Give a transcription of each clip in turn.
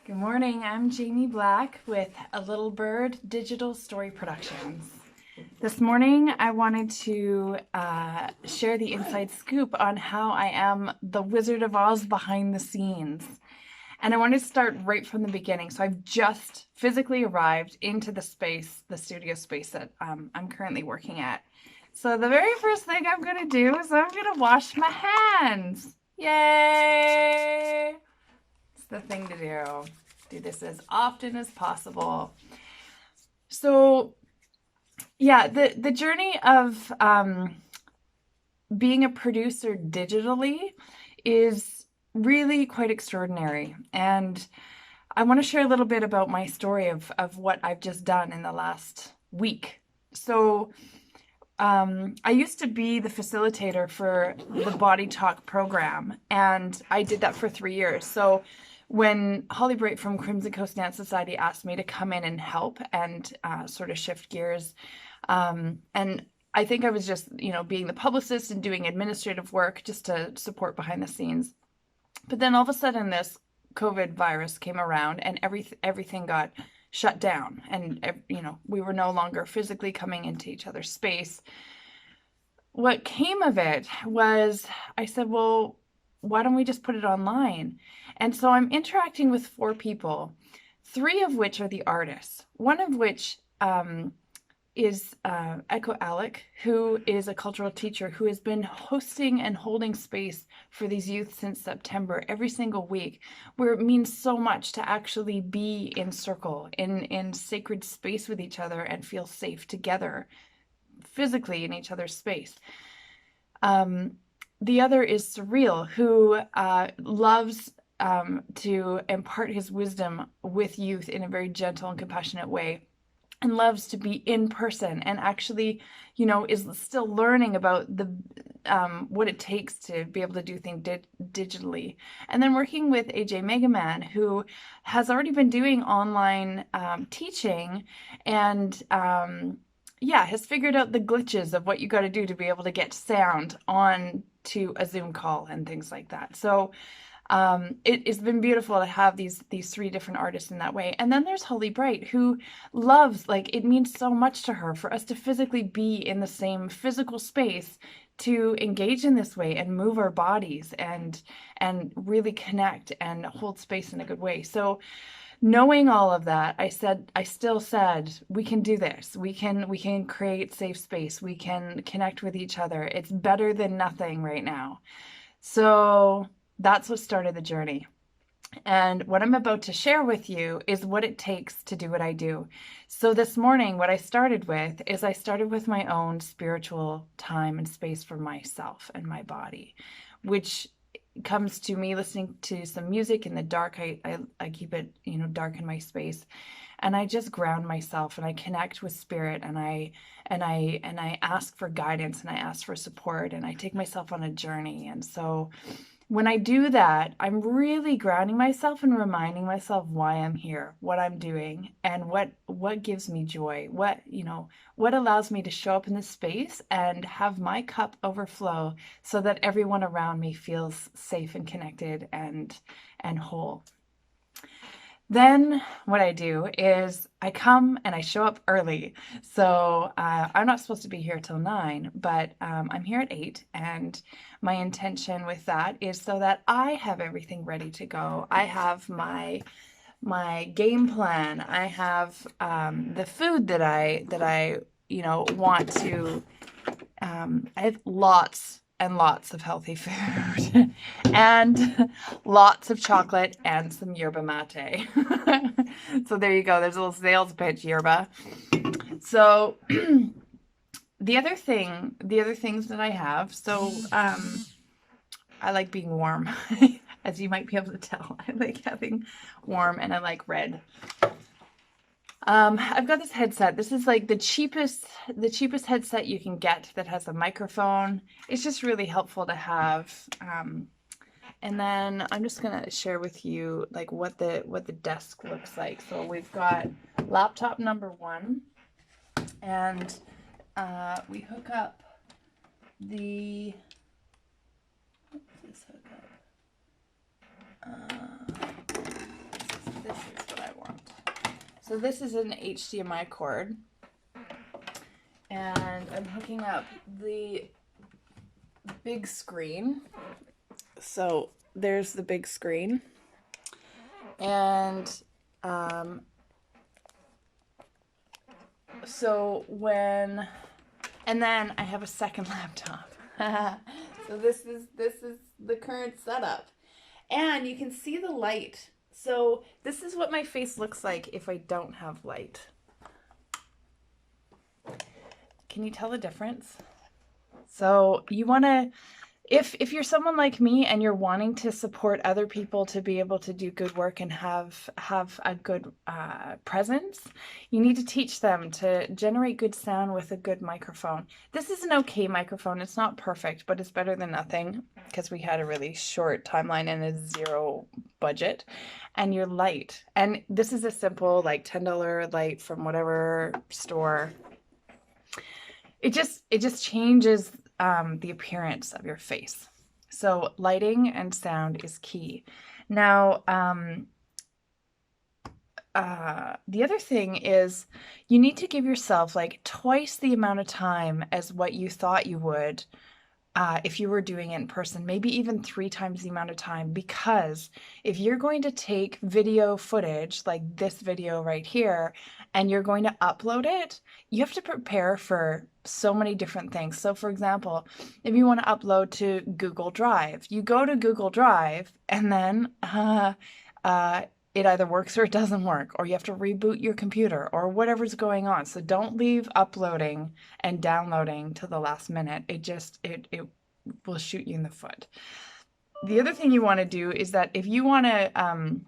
Good morning, I'm Jamie Black with A Little Bird Digital Story Productions. This morning I wanted to share the inside scoop on how I am the Wizard of Oz behind the scenes. And I wanted to start right from the beginning. So I've just physically arrived into the studio space that I'm currently working at. So the very first thing I'm going to do is I'm going to wash my hands. Yay! It's the thing to do. Do this as often as possible. So, yeah, the journey of being a producer digitally is really quite extraordinary. And I want to share a little bit about my story of what I've just done in the last week. So, I used to be the facilitator for the Body Talk program, and I did that for 3 years. So when Holly Bright from Crimson Coast Dance Society asked me to come in and help and sort of shift gears, and I think I was just, being the publicist and doing administrative work just to support behind the scenes. But then all of a sudden this COVID virus came around and everything got shut down, and we were no longer physically coming into each other's space. What came of it was I said, well, why don't we just put it online? And so I'm interacting with 4 people, 3 of which are the artists, one of which is Echo Alec, who is a cultural teacher who has been hosting and holding space for these youth since September every single week, where it means so much to actually be in circle, in sacred space with each other and feel safe together physically in each other's space. The other is Surreal, who loves to impart his wisdom with youth in a very gentle and compassionate way, and loves to be in person and actually, is still learning about the what it takes to be able to do things digitally. And then working with AJ Megaman, who has already been doing online teaching and has figured out the glitches of what you got to do to be able to get sound on to a Zoom call and things like that. So it's been beautiful to have these 3 different artists in that way. And then there's Holly Bright, who loves, it means so much to her for us to physically be in the same physical space to engage in this way and move our bodies and really connect and hold space in a good way. So knowing all of that, I still said, we can do this. We can create safe space. We can connect with each other. It's better than nothing right now. So that's what started the journey. And what I'm about to share with you is what it takes to do what I do. So this morning, what I started with is I started with my own spiritual time and space for myself and my body, which comes to me listening to some music in the dark. I keep it, dark in my space. And I just ground myself and I connect with spirit and I ask for guidance and I ask for support and I take myself on a journey. And so when I do that, I'm really grounding myself and reminding myself why I'm here, what I'm doing, and what gives me joy, what allows me to show up in this space and have my cup overflow so that everyone around me feels safe and connected and whole. Then what I do is I come and I show up early. So I'm not supposed to be here till 9, but I'm here at 8. And my intention with that is so that I have everything ready to go. I have my game plan. I have the food that I want to. I have lots and lots of healthy food and lots of chocolate and some yerba mate. So there you go. There's a little sales pitch, yerba. So the other things that I have, so I like being warm. As you might be able to tell, I like having warm and I like red. I've got this headset. This is like the cheapest headset you can get that has a microphone. It's just really helpful to have. And then I'm just gonna share with you like what the desk looks like. So we've got laptop number 1, and we hook up the. What's this hook up? This So this is an HDMI cord, and I'm hooking up the big screen. So there's the big screen, and so when, and then I have a second laptop. So this is the current setup, and you can see the light. So this is what my face looks like if I don't have light. Can you tell the difference? So you want to, if you're someone like me and you're wanting to support other people to be able to do good work and have a good presence, you need to teach them to generate good sound with a good microphone. This is an okay microphone. It's not perfect, but it's better than nothing, because we had a really short timeline and a zero budget. And your light, and this is a simple like $10 light from whatever store. It just changes the appearance of your face. So lighting and sound is key. Now, the other thing is you need to give yourself like twice the amount of time as what you thought you would if you were doing it in person, maybe even 3 times the amount of time, because if you're going to take video footage like this video right here and you're going to upload it, you have to prepare for so many different things. So for example, if you want to upload to Google Drive, you go to Google Drive and then it either works or it doesn't work, or you have to reboot your computer or whatever's going on. So don't leave uploading and downloading to the last minute. It will shoot you in the foot. The other thing you want to do is that if you want to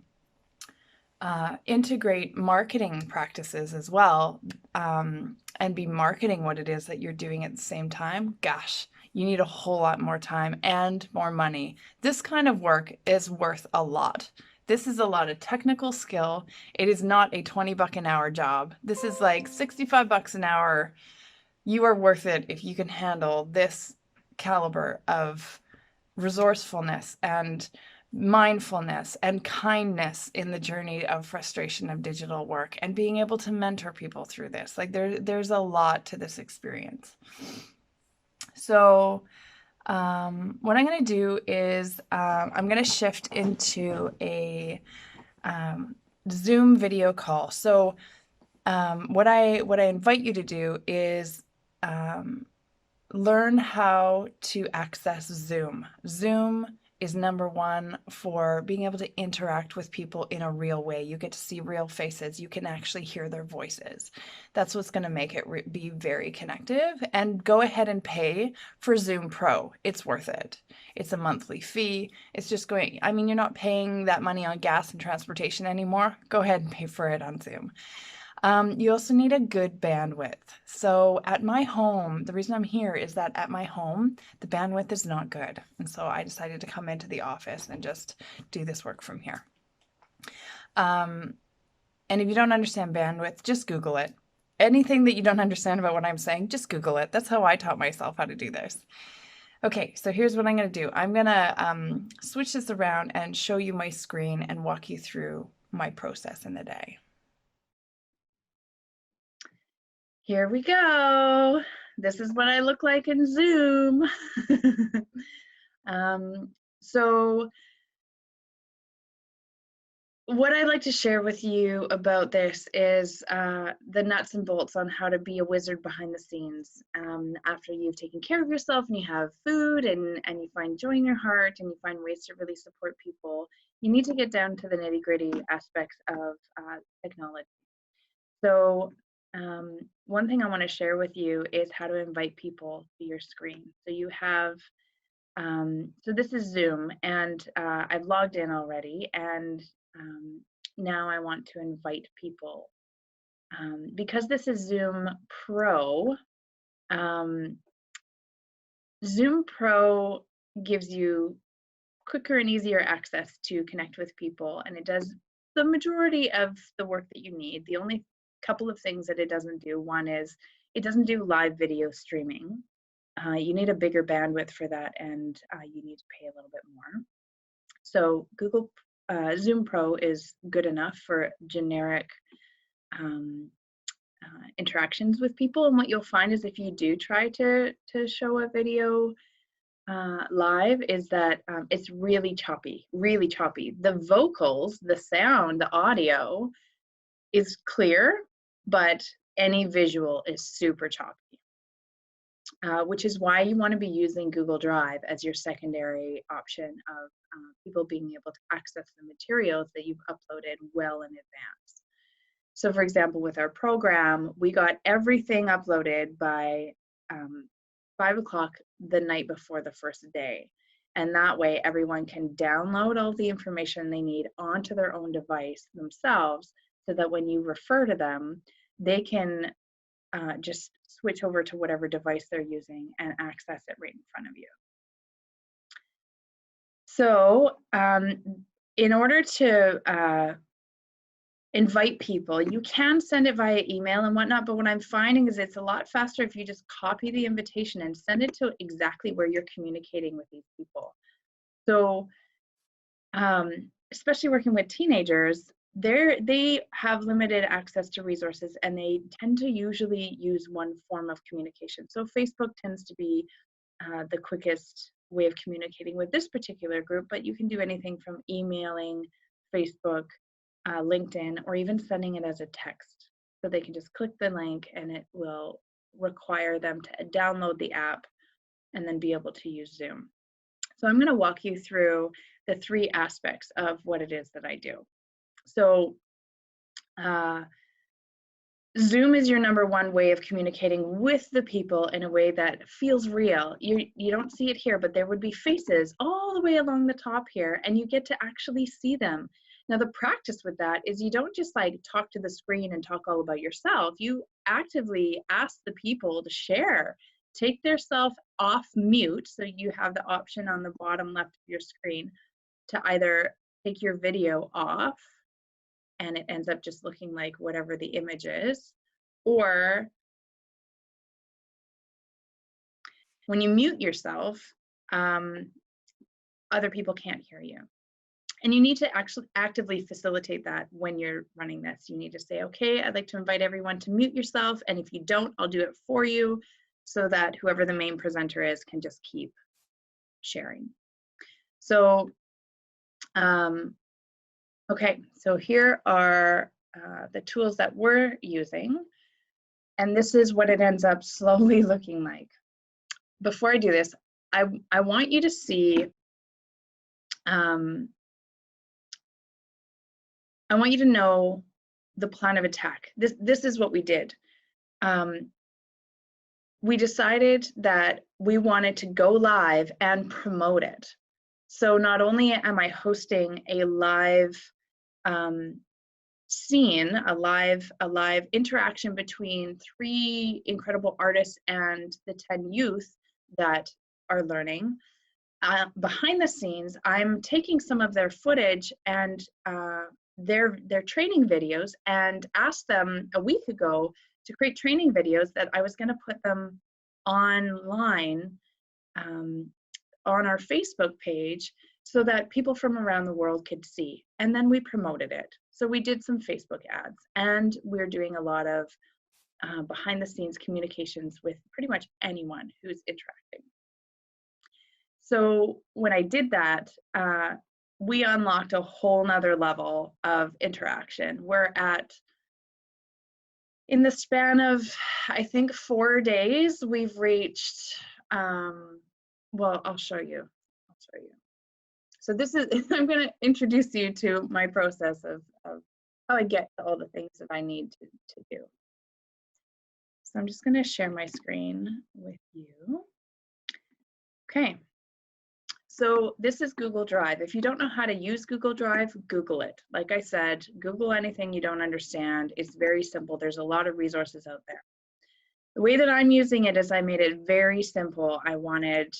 integrate marketing practices as well, and be marketing what it is that you're doing at the same time, gosh, you need a whole lot more time and more money. This kind of work is worth a lot. This is a lot of technical skill. It is not a $20 an hour job. This is like $65 an hour. You are worth it if you can handle this caliber of resourcefulness and mindfulness and kindness in the journey of frustration of digital work, and being able to mentor people through this. Like there's a lot to this experience. So what I'm going to do is I'm going to shift into a Zoom video call. So what I invite you to do is learn how to access Zoom. Zoom is number one for being able to interact with people in a real way. You get to see real faces. You can actually hear their voices. That's what's going to make it be very connective. And go ahead and pay for Zoom Pro. It's worth it. It's a monthly fee. It's just going, I mean, you're not paying that money on gas and transportation anymore. Go ahead and pay for it on Zoom. You also need a good bandwidth. So at my home, the reason I'm here is that at my home, the bandwidth is not good. And so I decided to come into the office and just do this work from here. And if you don't understand bandwidth, just Google it. Anything that you don't understand about what I'm saying, just Google it. That's how I taught myself how to do this. Okay, so here's what I'm going to do. I'm going to switch this around and show you my screen and walk you through my process in the day. Here we go. This is what I look like in Zoom. So what I'd like to share with you about this is the nuts and bolts on how to be a wizard behind the scenes. After you've taken care of yourself and you have food and you find joy in your heart and you find ways to really support people, you need to get down to the nitty-gritty aspects of technology. So one thing I want to share with you is how to invite people to your screen. So you have, so this is Zoom, and I've logged in already, and now I want to invite people. Because this is Zoom Pro, Zoom Pro gives you quicker and easier access to connect with people, and it does the majority of the work that you need. The only couple of things that it doesn't do, one is it doesn't do live video streaming. You need a bigger bandwidth for that, and you need to pay a little bit more. So Zoom Pro is good enough for generic interactions with people. And what you'll find is if you do try to show a video live, is that it's really choppy, really choppy. The vocals, the sound, the audio is clear, but any visual is super choppy. Which is why you want to be using Google Drive as your secondary option of people being able to access the materials that you've uploaded well in advance. So for example, with our program, we got everything uploaded by 5 o'clock the night before the first day. And that way everyone can download all the information they need onto their own device themselves, so that when you refer to them, they can just switch over to whatever device they're using and access it right in front of you. So in order to invite people, you can send it via email and whatnot, but what I'm finding is it's a lot faster if you just copy the invitation and send it to exactly where you're communicating with these people. So especially working with teenagers, they have limited access to resources, and they tend to usually use one form of communication. So Facebook tends to be the quickest way of communicating with this particular group, but you can do anything from emailing, Facebook, LinkedIn, or even sending it as a text. So they can just click the link and it will require them to download the app and then be able to use Zoom. So I'm going to walk you through the 3 aspects of what it is that I do. So Zoom is your #1 way of communicating with the people in a way that feels real. You don't see it here, but there would be faces all the way along the top here, and you get to actually see them. Now the practice with that is you don't just like talk to the screen and talk all about yourself. You actively ask the people to share. Take their self off mute, so you have the option on the bottom left of your screen to either take your video off and it ends up just looking like whatever the image is, or when you mute yourself, other people can't hear you. And you need to actually actively facilitate that when you're running this. You need to say, okay, I'd like to invite everyone to mute yourself, and if you don't, I'll do it for you, so that whoever the main presenter is can just keep sharing. So, okay, so here are the tools that we're using, and this is what it ends up slowly looking like. Before I do this, I want you to see, I want you to know the plan of attack. This is what we did. We decided that we wanted to go live and promote it. So not only am I hosting a live scene, a live interaction between 3 incredible artists and the 10 youth that are learning, behind the scenes, I'm taking some of their footage and their training videos, and asked them a week ago to create training videos that I was going to put them online on our Facebook page, so that people from around the world could see. And then we promoted it. So we did some Facebook ads, and we're doing a lot of behind the scenes communications with pretty much anyone who's interacting. So when I did that, we unlocked a whole nother level of interaction. We're at, in the span of, I think, 4 days, we've reached, well, I'll show you. So this is, I'm going to introduce you to my process of how I get to all the things that I need to do. So I'm just going to share my screen with you. Okay. So this is Google Drive. If you don't know how to use Google Drive, Google it. Like I said, Google anything you don't understand. It's very simple. There's a lot of resources out there. The way that I'm using it is I made it very simple. I wanted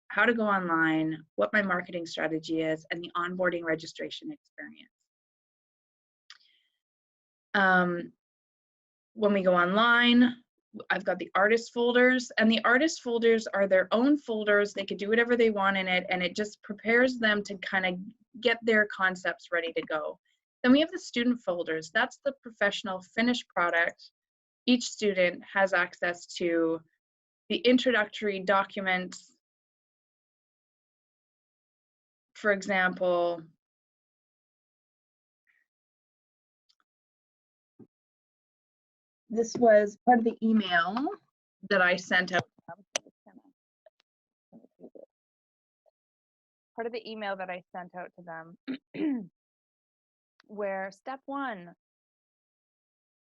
how to go online, what my marketing strategy is, and the onboarding registration experience. When we go online, I've got the artist folders, and the artist folders are their own folders. They could do whatever they want in it, and it just prepares them to kind of get their concepts ready to go. Then we have the student folders. That's the professional finished product. Each student has access to the introductory documents. For example, this was part of the email that I sent out. Part of the email that I sent out to them, where step 1,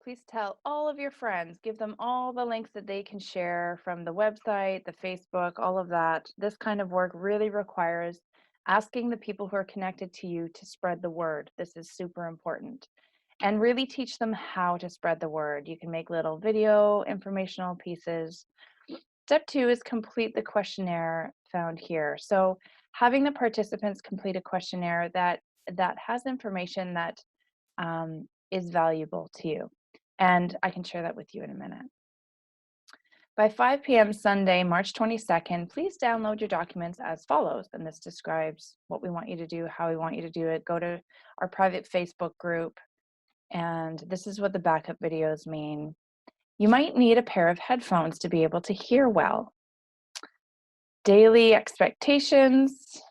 please tell all of your friends, give them all the links that they can share from the website, the Facebook, all of that. This kind of work really requires asking the people who are connected to you to spread the word. This is super important. And really teach them how to spread the word. You can make little video informational pieces. Step 2 is complete the questionnaire found here. So having the participants complete a questionnaire that has information that is valuable to you. And I can share that with you in a minute. By 5 p.m. Sunday, March 22nd, please download your documents as follows. And this describes what we want you to do, how we want you to do it. Go to our private Facebook group. And this is what the backup videos mean. You might need a pair of headphones to be able to hear well. Daily expectations.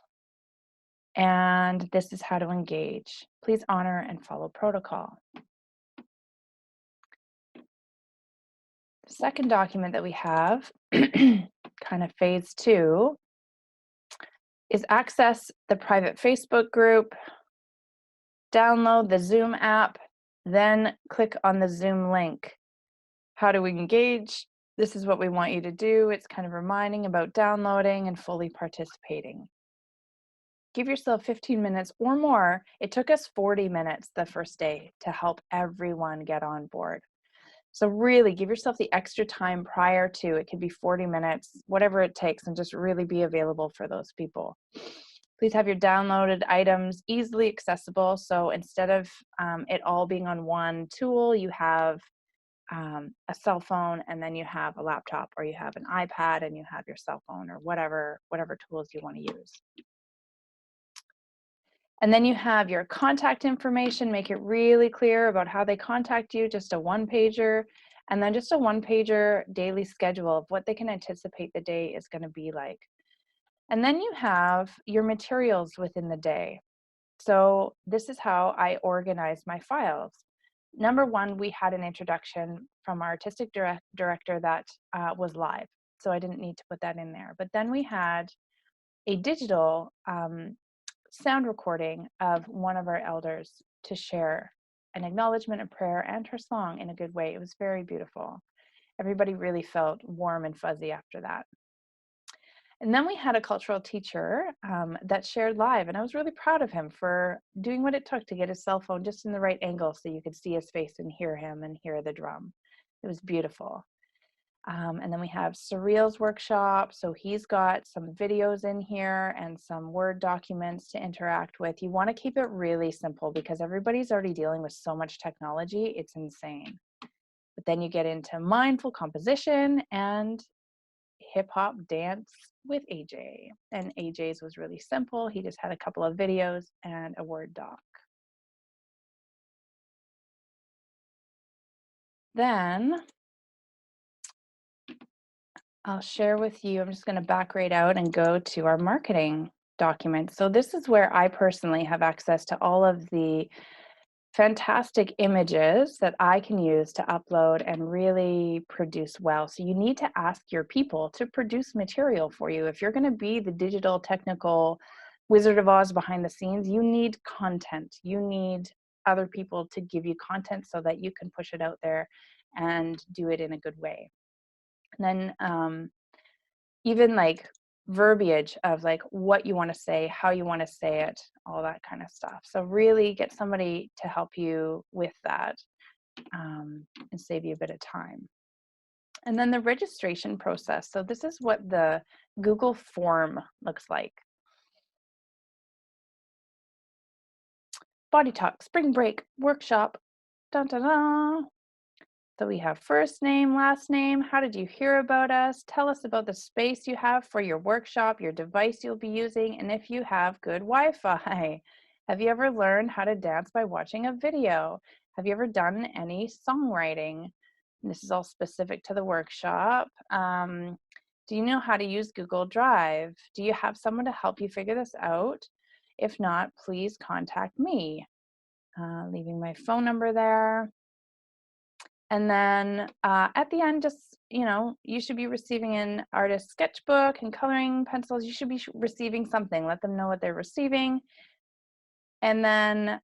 And this is how to engage. Please honor and follow protocol. The second document that we have, kind of phase 2, is access the private Facebook group, download the Zoom app, then click on the Zoom link. How do we engage? This is what we want you to do. It's kind of reminding about downloading and fully participating. Give yourself 15 minutes or more. It took us 40 minutes the first day to help everyone get on board. So really give yourself the extra time prior to, it could be 40 minutes, whatever it takes, and just really be available for those people. Please have your downloaded items easily accessible. So instead of it all being on one tool, you have a cell phone, and then you have a laptop, or you have an iPad and you have your cell phone, or whatever tools you want to use. And then you have your contact information. Make it really clear about how they contact you, just a one-pager, and then just a one-pager daily schedule of what they can anticipate the day is going to be like. And then you have your materials within the day. So this is how I organize my files. Number 1, we had an introduction from our artistic director that was live, so I didn't need to put that in there. But then we had a digital sound recording of one of our elders to share an acknowledgement, a prayer, and her song in a good way. It was very beautiful. Everybody really felt warm and fuzzy after that. And then we had a cultural teacher that shared live, and I was really proud of him for doing what it took to get his cell phone just in the right angle so you could see his face and hear him and hear the drum. It was beautiful. And then we have Surreal's workshop. So he's got some videos in here and some Word documents to interact with. You want to keep it really simple because everybody's already dealing with so much technology. It's insane. But then you get into mindful composition and hip hop dance with AJ. And AJ's was really simple. He just had a couple of videos and a Word doc. Then I'll share with you, I'm just going to back right out and go to our marketing document. So this is where I personally have access to all of the fantastic images that I can use to upload and really produce well. So you need to ask your people to produce material for you. If you're going to be the digital technical Wizard of Oz behind the scenes, you need content. You need other people to give you content so that you can push it out there and do it in a good way. And then even like verbiage of like what you want to say, how you want to say it, all that kind of stuff. So really get somebody to help you with that and save you a bit of time. And then the registration process. So this is what the Google form looks like. Body Talk, Spring Break, Workshop, dun, dun, dun. So we have first name, last name, how did you hear about us? Tell us about the space you have for your workshop, your device you'll be using, and if you have good Wi-Fi. Have you ever learned how to dance by watching a video? Have you ever done any songwriting? And this is all specific to the workshop. Do you know how to use Google Drive? Do you have someone to help you figure this out? If not, please contact me. Leaving my phone number there. And then at the end, just, you should be receiving an artist sketchbook and coloring pencils. You should be receiving something. Let them know what they're receiving. And then,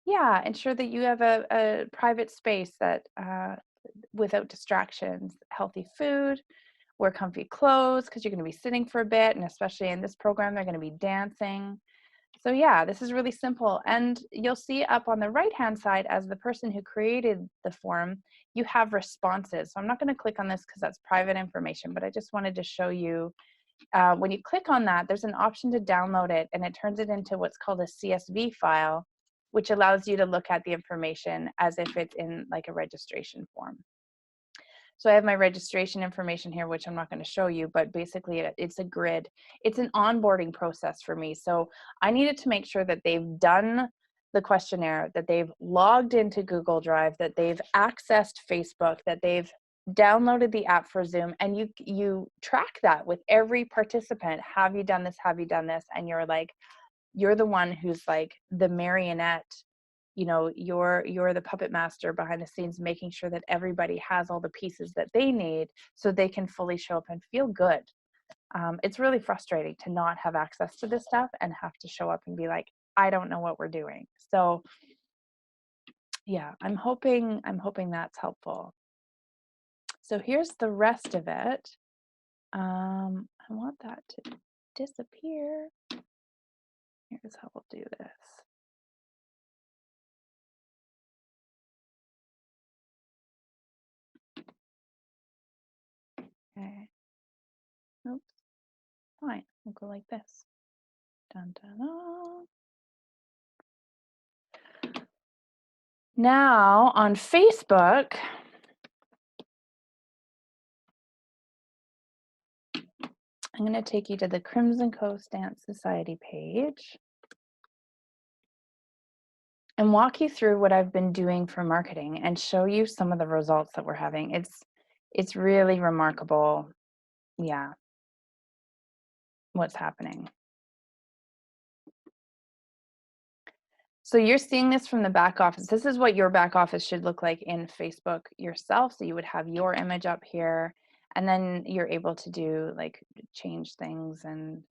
yeah, ensure that you have a private space that without distractions, healthy food, wear comfy clothes because you're going to be sitting for a bit. And especially in this program, they're going to be dancing. So yeah, this is really simple. And you'll see up on the right-hand side, as the person who created the form, you have responses. So I'm not going to click on this because that's private information, but I just wanted to show you, when you click on that, there's an option to download it, and it turns it into what's called a CSV file, which allows you to look at the information as if it's in like a registration form. So I have my registration information here, which I'm not going to show you, but basically it's a grid. It's an onboarding process for me. So I needed to make sure that they've done the questionnaire, that they've logged into Google Drive, that they've accessed Facebook, that they've downloaded the app for Zoom, and you track that with every participant. Have you done this? Have you done this? And you're the one who's like the marionette, you're the puppet master behind the scenes, making sure that everybody has all the pieces that they need so they can fully show up and feel good. It's really frustrating to not have access to this stuff and have to show up and be like, I don't know what we're doing. So yeah, I'm hoping that's helpful. So here's the rest of it. I want that to disappear. Here's how we'll do this. Okay. Oops. Fine. We'll go like this. Dun, dun, dun. Now on Facebook, I'm going to take you to the Crimson Coast Dance Society page and walk you through what I've been doing for marketing and show you some of the results that we're having. It's really remarkable, yeah, what's happening. So you're seeing this from the back office. This is what your back office should look like in Facebook yourself. So you would have your image up here, and then you're able to do like change things and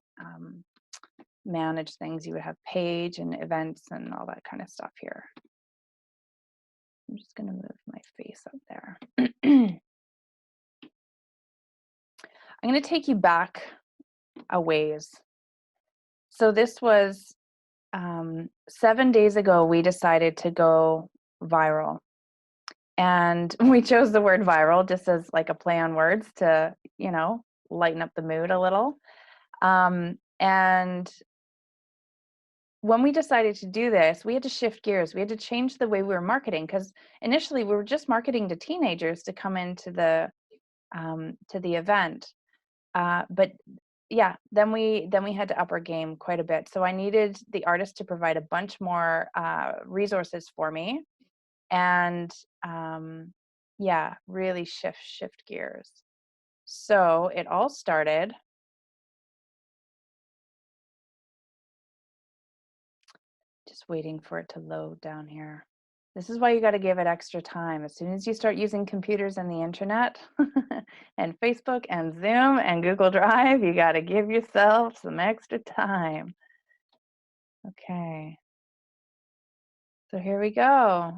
manage things. You would have page and events and all that kind of stuff here. I'm just going to move my face up there. I'm going to take you back a ways. So this was 7 days ago, we decided to go viral. And we chose the word viral just as like a play on words to, lighten up the mood a little. And when we decided to do this, we had to shift gears. We had to change the way we were marketing, because initially we were just marketing to teenagers to come into the event. But yeah, then we had to up our game quite a bit. So I needed the artist to provide a bunch more resources for me, and yeah, really shift gears. So it all started. Just waiting for it to load down here. This is why you got to give it extra time. As soon as you start using computers and the internet and Facebook and Zoom and Google Drive, you got to give yourself some extra time. Okay. So here we go.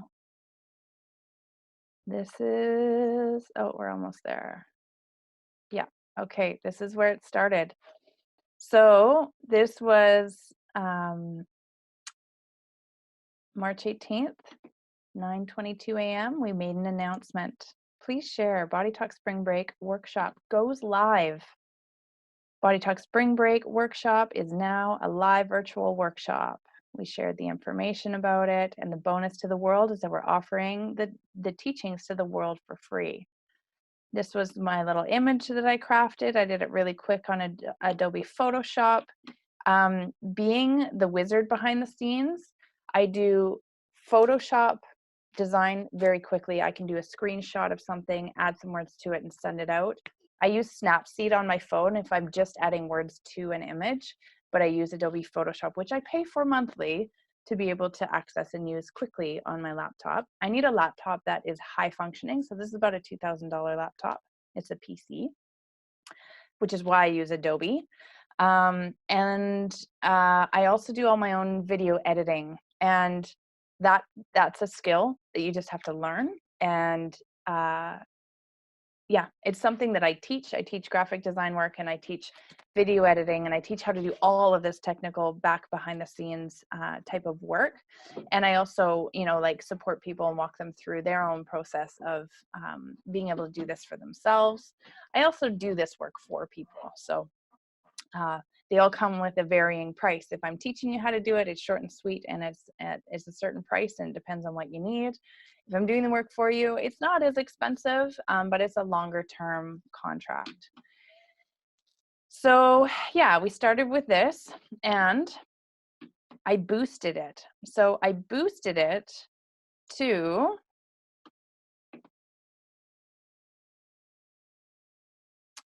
This is, oh, we're almost there. Yeah. Okay. This is where it started. So this was March 18th, 9:22 a.m. We made an announcement. Please share. Body Talk Spring Break workshop goes live. Body Talk Spring Break workshop is now a live virtual workshop. We shared the information about it, and the bonus to the world is that we're offering the teachings to the world for free. This was my little image that I crafted. I did it really quick on Adobe Photoshop. Being the wizard behind the scenes, I do Photoshop design very quickly. I can do a screenshot of something, add some words to it, and send it out. I use Snapseed on my phone if I'm just adding words to an image, but I use Adobe Photoshop, which I pay for monthly to be able to access and use quickly on my laptop. I need a laptop that is high functioning. So this is about a $2,000 laptop. It's a PC, which is why I use Adobe. I also do all my own video editing, and that's a skill that you just have to learn. And yeah, it's something that I teach. I teach graphic design work, and I teach video editing, and I teach how to do all of this technical back behind the scenes type of work. And I also, like support people and walk them through their own process of being able to do this for themselves. I also do this work for people. So they all come with a varying price. If I'm teaching you how to do it, it's short and sweet, and it's a certain price, and it depends on what you need. If I'm doing the work for you, it's not as expensive, but it's a longer term contract. So yeah, we started with this, and I boosted it. So I boosted it to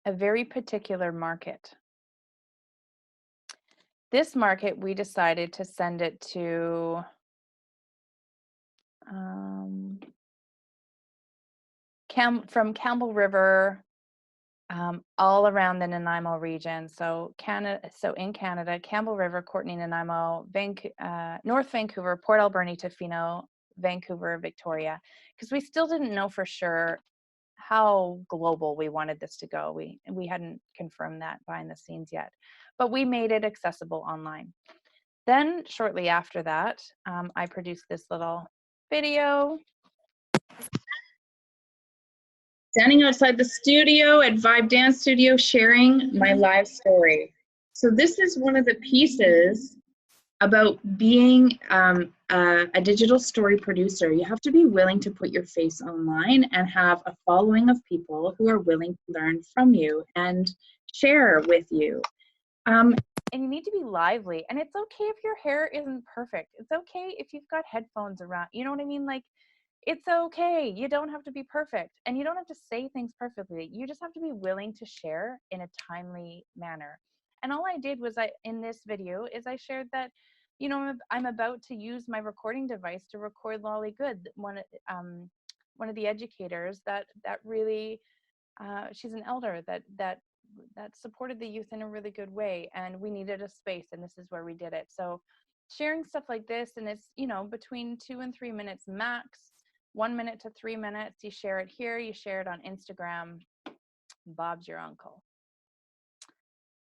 a very particular market. This market, we decided to send it to from Campbell River, all around the Nanaimo region. So in Canada, Campbell River, Courtenay, Nanaimo, North Vancouver, Port Alberni, Tofino, Vancouver, Victoria, because we still didn't know for sure how global we wanted this to go. We hadn't confirmed that behind the scenes yet, but we made it accessible online. Then shortly after that, I produced this little video. Standing outside the studio at Vibe Dance Studio, sharing my live story. So this is one of the pieces about being a digital story producer. You have to be willing to put your face online and have a following of people who are willing to learn from you and share with you. And you need to be lively. And it's okay if your hair isn't perfect. It's okay if you've got headphones around. You know what I mean? Like, it's okay. You don't have to be perfect, and you don't have to say things perfectly. You just have to be willing to share in a timely manner. And all I did was in this video is I shared that, I'm about to use my recording device to record Lolly Good, one of the educators that really, she's an elder that supported the youth in a really good way, and we needed a space, and this is where we did it. So sharing stuff like this, and it's between 2 and 3 minutes max, 1 minute to 3 minutes. You share it here, you share it on Instagram. Bob's your uncle.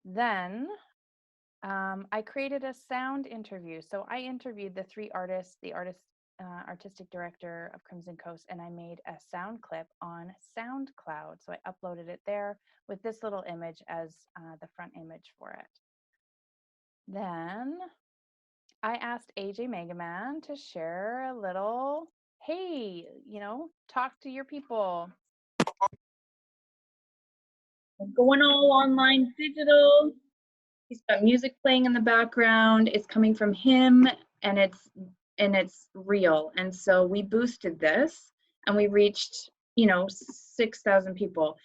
Then I created a sound interview. So I interviewed the three artists, the artistic director of Crimson Coast, and I made a sound clip on SoundCloud. So I uploaded it there with this little image as the front image for it. Then I asked AJ Megaman to share a little, hey, talk to your people. Going all online digital. He's got music playing in the background. It's coming from him, and it's real. And so we boosted this, and we reached 6,000 people.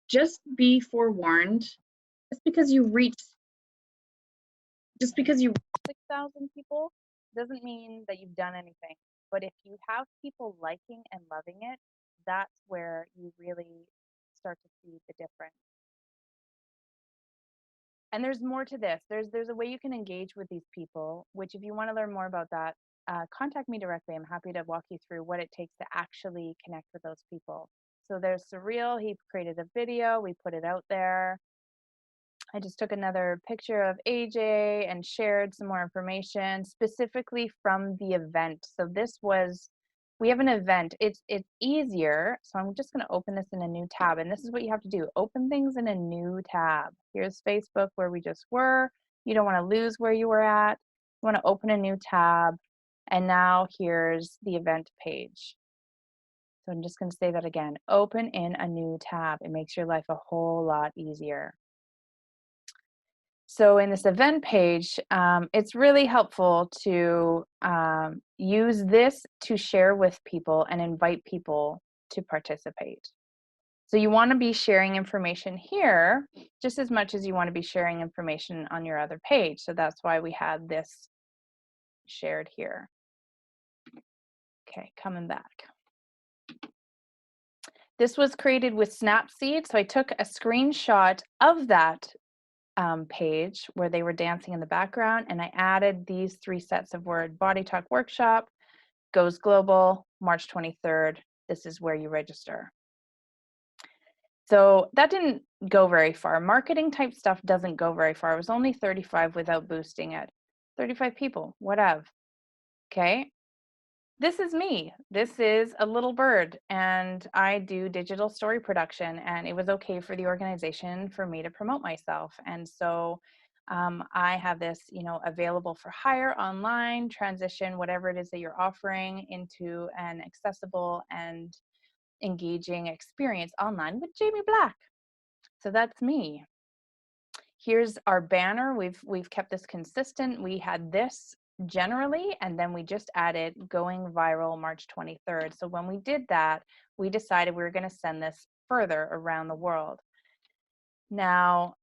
Just be forewarned. Just because you reach 6,000 people doesn't mean that you've done anything. But if you have people liking and loving it, that's where you really start to see the difference. And there's more to this. There's a way you can engage with these people, which if you want to learn more about that, contact me directly. I'm happy to walk you through what it takes to actually connect with those people. So there's Surreal. He created a video. We put it out there. I just took another picture of AJ and shared some more information specifically from the event. So we have an event. It's easier. So I'm just going to open this in a new tab. And this is what you have to do. Open things in a new tab. Here's Facebook where we just were. You don't want to lose where you were at. You want to open a new tab. And now here's the event page. So I'm just going to say that again. Open in a new tab. It makes your life a whole lot easier. So in this event page, it's really helpful to use this to share with people and invite people to participate. So you want to be sharing information here just as much as you want to be sharing information on your other page. So that's why we had this shared here. Okay, coming back. This was created with Snapseed. So I took a screenshot of that page where they were dancing in the background, and I added these 3 sets of word. Body Talk Workshop goes global, March 23rd. This is where you register. So that didn't go very far. Marketing type stuff doesn't go very far. It was only 35 without boosting it. 35 people, whatever. Okay. This is me. This is a little bird, and I do digital story production, and it was okay for the organization for me to promote myself. And so I have this, available for hire online, transition whatever it is that you're offering into an accessible and engaging experience online with Jamie Black. So that's me. Here's our banner. We've kept this consistent. We had this generally, and then we just added going viral March 23rd. So when we did that, we decided we were going to send this further around the world. Now,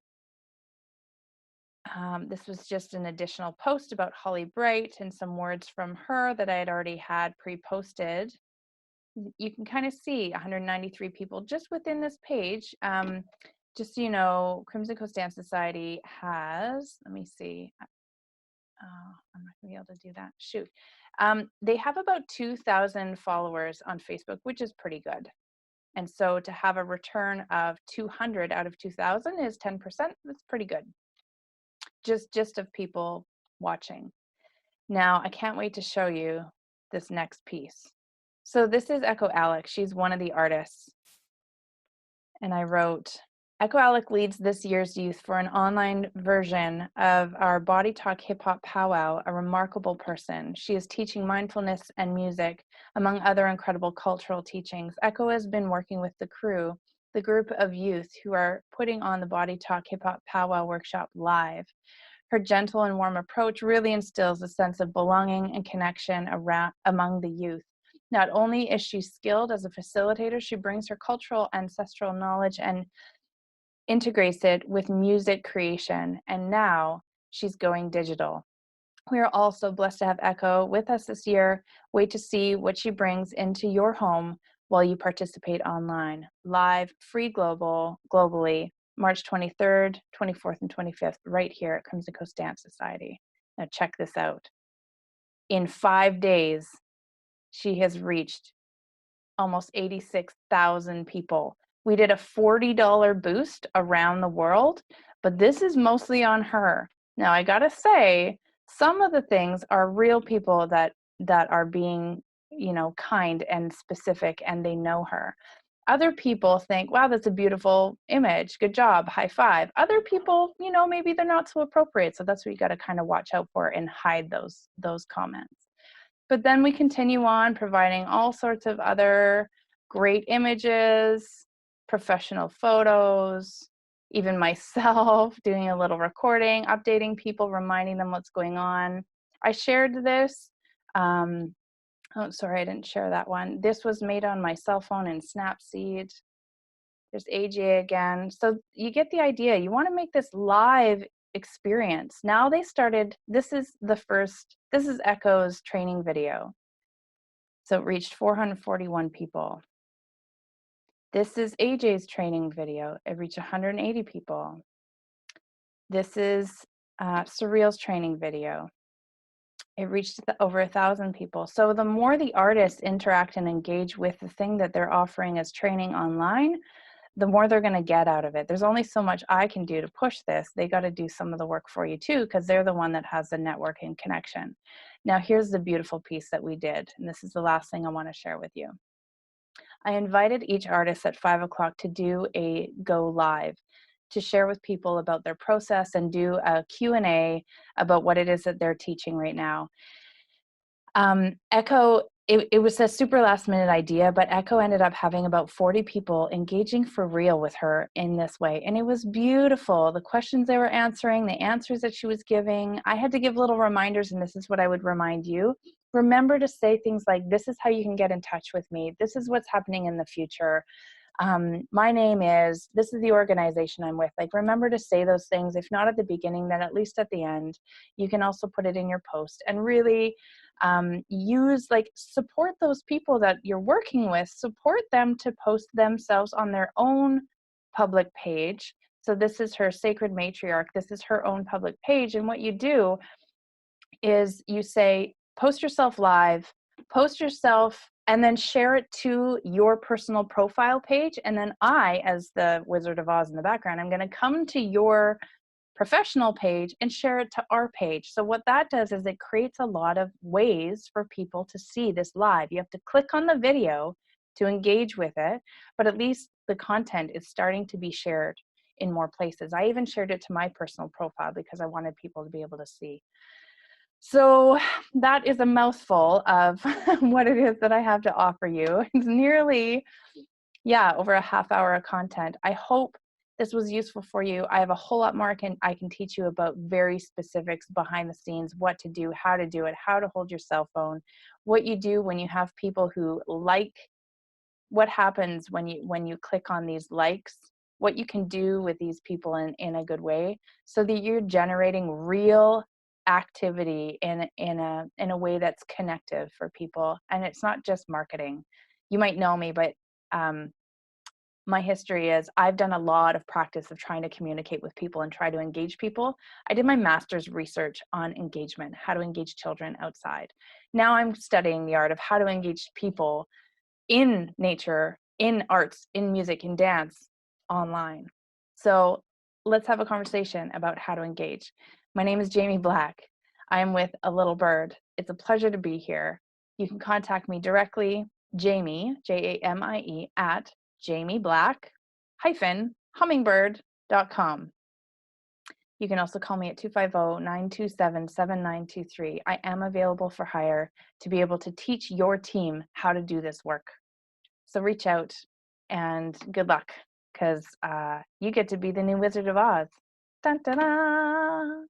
this was just an additional post about Holly Bright and some words from her that I had already had pre-posted. You can kind of see 193 people just within this page. Just so you know, Crimson Coast Dance Society has, let me see, I'm not gonna be able to do that, shoot. They have about 2,000 followers on Facebook, which is pretty good. And so to have a return of 200 out of 2,000 is 10%, that's pretty good. Just of people watching. Now, I can't wait to show you this next piece. So this is Echo Alec, she's one of the artists. And I wrote, Echo Alec leads this year's youth for an online version of our Body Talk Hip Hop Powwow, a remarkable person. She is teaching mindfulness and music, among other incredible cultural teachings. Echo has been working with the crew, the group of youth who are putting on the Body Talk Hip Hop Powwow workshop live. Her gentle and warm approach really instills a sense of belonging and connection among the youth. Not only is she skilled as a facilitator, she brings her cultural ancestral knowledge and integrates it with music creation, and now she's going digital. We are also blessed to have Echo with us this year. Wait to see what she brings into your home while you participate online. Live, free globally, March 23rd, 24th, and 25th, right here at Crimson Coast Dance Society. Now check this out. In 5 days, she has reached almost 86,000 people. We did a $40 boost around the world, but this is mostly on her. Now, I gotta say, some of the things are real people that are being, kind and specific, and they know her. Other people think, wow, that's a beautiful image. Good job, high five. Other people, maybe they're not so appropriate. So that's what you got to kind of watch out for and hide those comments. But then we continue on providing all sorts of other great images, professional photos, even myself doing a little recording, updating people, reminding them what's going on. I shared this. Oh, sorry, I didn't share that one. This was made on my cell phone in Snapseed. There's AJ again. So you get the idea. You want to make this live experience. Now they started, this is Echo's training video. So it reached 441 people. This is AJ's training video. It reached 180 people. This is Surreal's training video. It reached over 1,000 people. So the more the artists interact and engage with the thing that they're offering as training online, the more they're going to get out of it. There's only so much I can do to push this. They got to do some of the work for you too, because they're the one that has the networking connection. Now here's the beautiful piece that we did, and this is the last thing I want to share with you. I invited each artist at 5 o'clock to do a go live, to share with people about their process and do a Q&A about what it is that they're teaching right now. Echo it was a super last minute idea, but Echo ended up having about 40 people engaging for real with her in this way. And it was beautiful. The questions they were answering, the answers that she was giving. I had to give little reminders, and this is what I would remind you. Remember to say things like, this is how you can get in touch with me. This is what's happening in the future. My name is, this is the organization I'm with. Like, remember to say those things. If not at the beginning, then at least at the end. You can also put it in your post and really use, like, support those people that you're working with, support them to post themselves on their own public page. So this is her Sacred Matriarch. This is her own public page. And what you do is you say, post yourself live, post yourself, and then share it to your personal profile page. And then I, as the Wizard of Oz in the background, I'm going to come to your professional page and share it to our page. So what that does is it creates a lot of ways for people to see this live. You have to click on the video to engage with it, but at least the content is starting to be shared in more places. I even shared it to my personal profile because I wanted people to be able to see. So that is a mouthful of what it is that I have to offer you. It's nearly, over a half hour of content. I hope this was useful for you. I have a whole lot more I can teach you about very specifics behind the scenes, what to do, how to do it, how to hold your cell phone, what you do when you have people who like, what happens when you click on these likes, what you can do with these people in a good way, so that you're generating real activity in a way that's connective for people. And it's not just marketing. You might know me, but my history is I've done a lot of practice of trying to communicate with people and try to engage people. I did my master's research on engagement, how to engage children outside. Now I'm studying the art of how to engage people in nature, in arts, in music, in dance, online. So let's have a conversation about how to engage. My name is Jamie Black. I am with A Little Bird. It's a pleasure to be here. You can contact me directly, Jamie, Jamie, at jamieblack-hummingbird.com. You can also call me at 250-927-7923. I am available for hire to be able to teach your team how to do this work. So reach out and good luck, because you get to be the new Wizard of Oz. Dun, dun, dun.